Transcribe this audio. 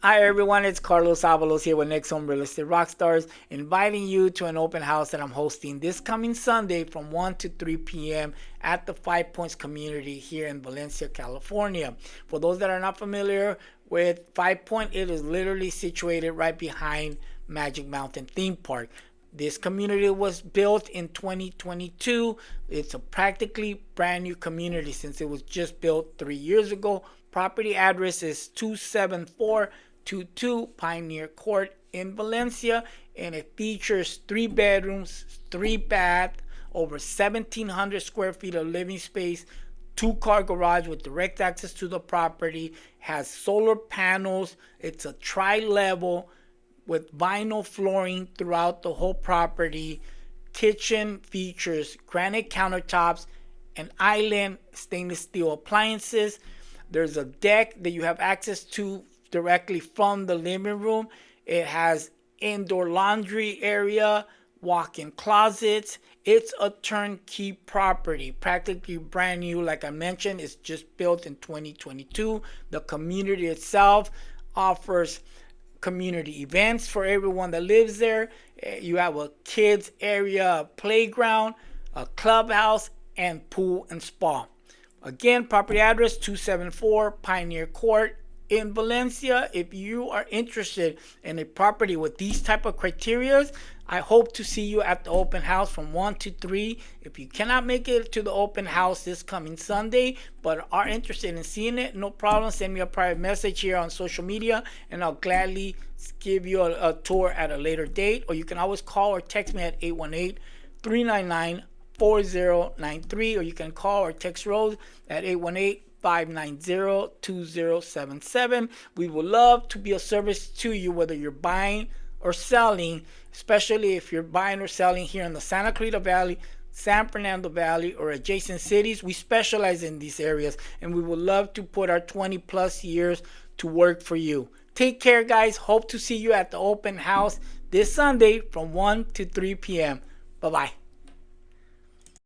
Hi everyone, it's Carlos Avalos here with NextHome Real Estate Rockstars, inviting you to an open house that I'm hosting this coming Sunday from 1 to 3 p.m. at the Five Points community here in Valencia, California. For those that are not familiar with Five Point, it is literally situated right behind Magic Mountain Theme Park. This community was built in 2022. It's a practically brand new community since it was just built 3 years ago. Property address is 27422 Pioneer Court in Valencia, and it features 3 bedrooms, 3 bath, over 1,700 square feet of living space, 2-car garage with direct access to the property, has solar panels. It's a tri-level with vinyl flooring throughout the whole property. Kitchen features granite countertops and island stainless steel appliances. There's a deck that you have access to directly from the living room. It has indoor laundry area, walk-in closets. It's a turnkey property, practically brand new. Like I mentioned, it's just built in 2022. The community itself offers community events for everyone that lives there. You have a kids area, a playground, a clubhouse, and pool and spa. Again, property address 274 Pioneer Court in Valencia. If you are interested in a property with these type of criteria, I hope to see you at the open house from 1 to 3. If you cannot make it to the open house this coming Sunday but are interested in seeing it, no problem. Send me a private message here on social media and I'll gladly give you a tour at a later date. Or you can always call or text me at 818-399-4093, or you can call or text Rose at 818-590-2077. We would love to be of service to you, whether you're buying or selling, especially if you're buying or selling here in the Santa Clarita Valley, San Fernando Valley, or adjacent cities. We specialize in these areas and we would love to put our 20 plus years to work for you. Take care, guys. Hope to see you at the open house this Sunday from 1 to 3 p.m. Bye-bye.